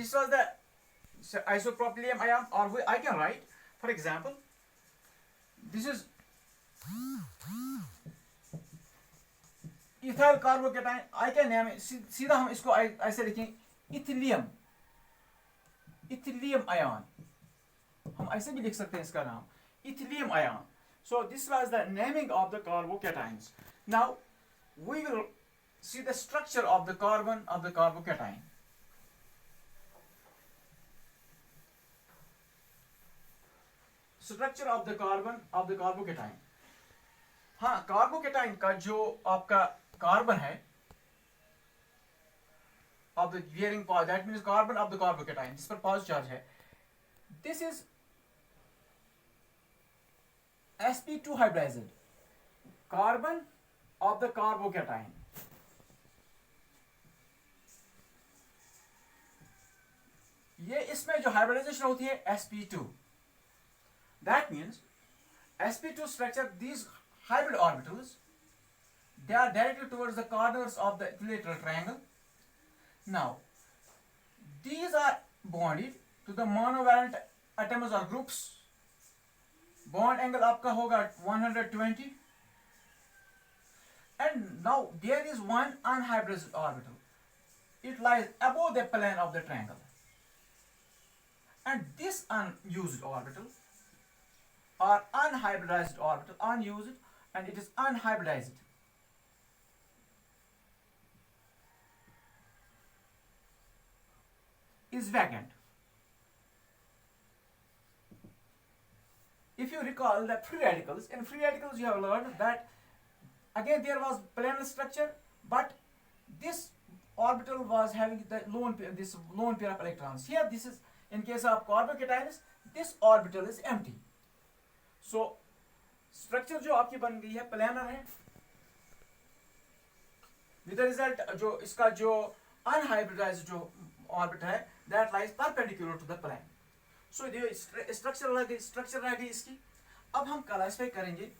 this was the isopropylium ion, or I can write, for example, this is ethyl carbocation. I can name, सीधा हम इसको ऐसे लिखेंगे इथिलियम, इथिलियम ion, हम ऐसे भी लिख सकते हैं इसका नाम इथिलियम ion. So this was the naming of the carbocations. Now we will see the structure of the carbon of the carbocation. Structure of the carbon of the carbocation. हाँ, कार्बोकेटाइन का जो आपका कार्बन है of the bearing part, that means carbon of the carbocation, जिस पर positive charge है, this is sp2 hybridized carbon of the carbocation. ये इसमें जो हाइब्रिडाइजेशन होती है sp2, that means sp2 structure, these hybrid orbitals, they are directed towards the corners of the equilateral triangle. Now these are bonded to the monovalent atoms or groups. Bond angle आपका होगा 120, and now there is one unhybridized orbital. It lies above the plane of the triangle, and this unused orbital or unhybridized orbital, unused, and it is unhybridized, is vacant. If you recall the free radicals, in free radicals you have learned that again there was planar structure, but this orbital was having the lone pair of electrons. Here this is, in case of carbocations, this orbital is empty. So structure जो आपकी बन गई है planner है, with the result जो इसका जो unhybridised जो ऑर्बिट है that lies perpendicular to the plane. So ये स्ट्रक्चर रह गई इसकी. अब हम क्लासिफाई करेंगे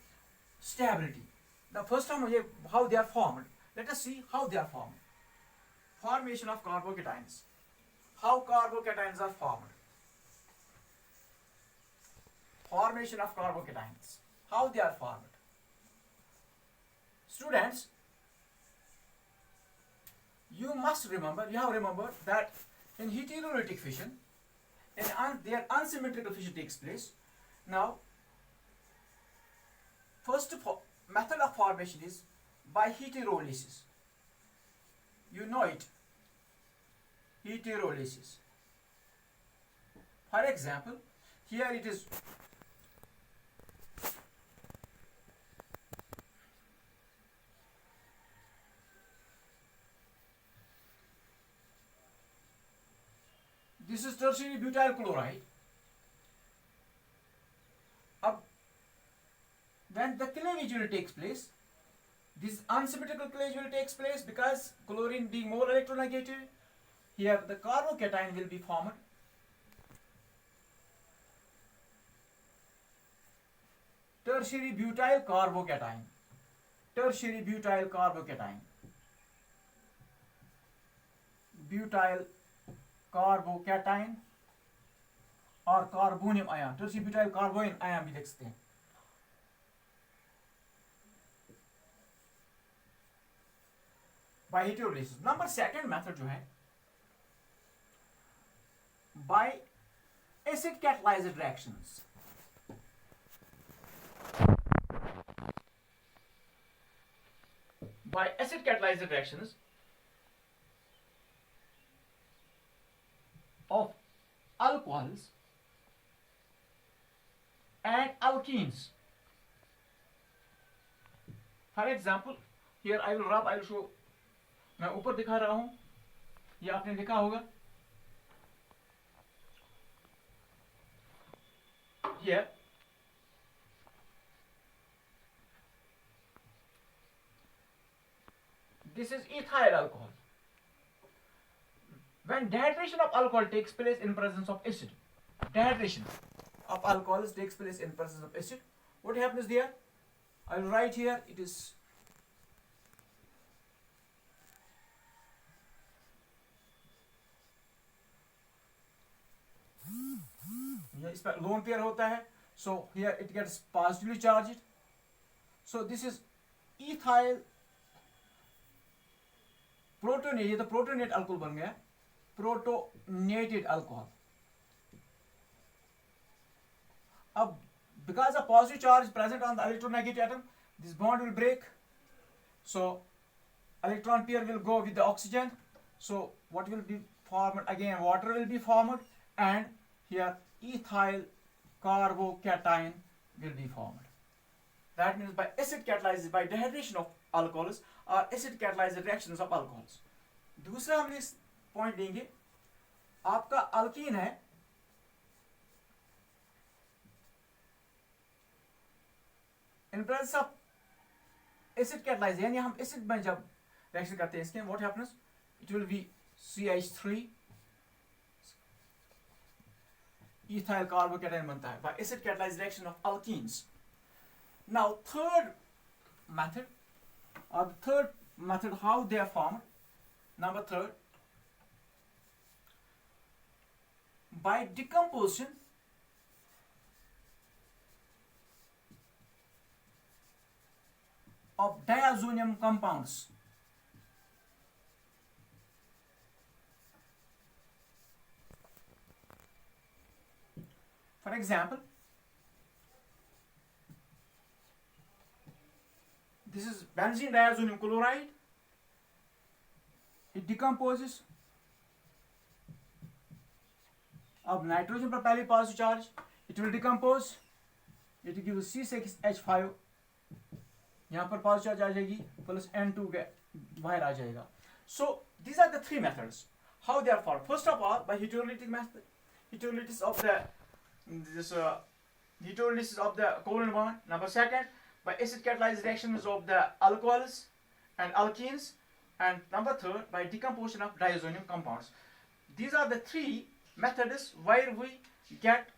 स्टेबिलिटी. द फर्स्ट हम ये how they are formed. Let us see how they are formed. Formation of carbocations. How carbocations are formed. Formation of carbocations. How they are formed. Students, you must remember, you have remembered that in heterolytic fission, their unsymmetrical fission takes place. Now, first method of formation is by heterolysis. You know it. Heterolysis. For example, here it is this is tertiary butyl chloride. When the cleavage will takes place, this unsymmetrical cleavage will takes place because chlorine being more electronegative. Here the carbocation will be formed. Tertiary butyl carbocation. Tertiary butyl carbocation. Butyl carbocation और carbonium ion. Tertiary butyl carbonium ion भी लिख सकते हैं. By heterolysis. Number second method जो है by acid catalysed reactions. By acid catalysed reactions of alcohols and alkenes. For example, here I will rub, I will show. मैं ऊपर दिखा रहा हूं, ये आपने लिखा होगा. Here this is ethyl alcohol. When dehydration of alcohol takes place in presence of acid, dehydration of alcohols takes place in presence of acid, what happens there? I will write here, it is इस पर loan pair होता है, so here it gets positively charged. So this is ethyl protonate, ये तो protonate alcohol बन गया, protonated alcohol. अब because a positive charge is present on the electronegative atom, this bond will break, so electron pair will go with the oxygen. So what will be formed again? Water will be formed, and here ethyl carbocation will be formed. That means by acid catalysis, by dehydration of alcohols or acid catalyzed reactions of alcohols. दूसरा हम इस point लेंगे, आपका alkyne है, in presence of acid catalyse, यानी हम acid में जब रिएक्शन करते हैं इसके, what happens, it will be CH3 ethyl carbocation बनता है by acid catalyzed reaction of alkenes. Now third method, or the third method how they are formed, number third, by decomposition of diazonium compounds. For example, this is benzene diazonium chloride. It decomposes. अब nitrogen पर पहले positive charge, it will decompose, it will give C6H5, यहाँ पर positive charge आ जाएगी, plus N2 बाहर आ जाएगा. So these are the three methods how they are formed. First of all, by heterolytic method, heterolysis of the heterolysis of the covalent bond. Number second, by acid catalyzed reactions of the alcohols and alkenes, and number third, by decomposition of diazonium compounds. These are the three methods where we get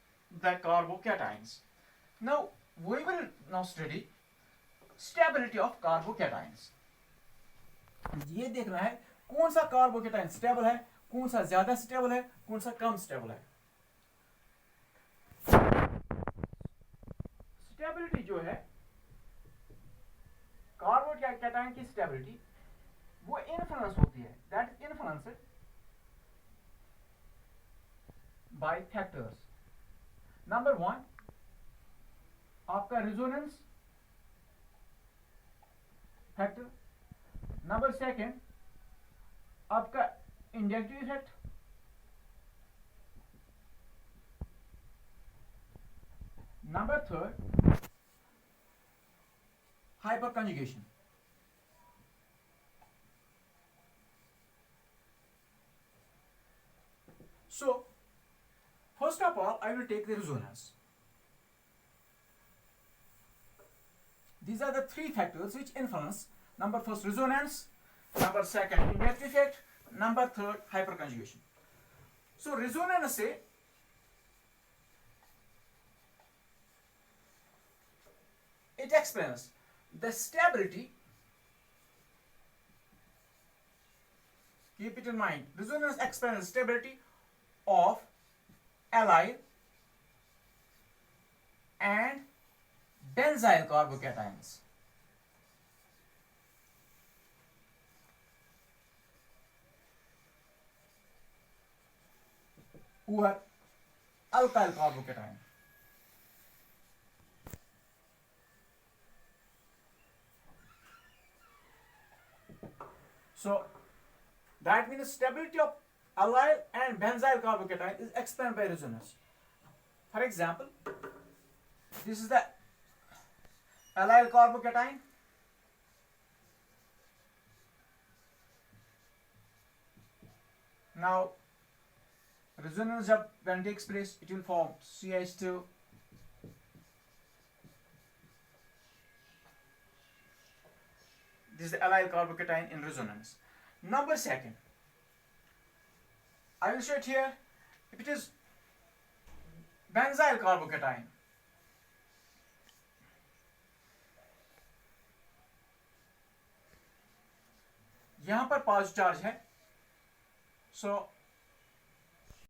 the carbocations. Now we will now study stability of carbocations. ये देखना है कौन सा carbocation stable है, कौन सा ज्यादा stable है, कौन सा कम स्टेबल है. स्टेबिलिटी जो है कार्बोकेटाइन की स्टेबिलिटी, वो इन्फ्लुएंस होती है, that is influenced by factors. Number one, आपका रेजोनेंस फैक्टर. नंबर सेकेंड, आपका inductive effect. Number third, hyperconjugation. So, first of all, I will take the resonance. These are the three factors which influence. Number first, resonance. Number second, inductive effect. Number third, hyperconjugation. So, resonance से it explains the stability. Keep it in mind. Resonance explains stability of allyl and benzyl carbocations. Who are alkyl carbocation. So that means stability of allyl and benzyl carbocation is explained by resonance. For example, this is the allyl carbocation. Now resonance when it takes place, it will form CH2 this is the allyl carbocation in resonance. Number second, I will show it here. If it is benzyl carbocation, यहाँ पर positive charge है, so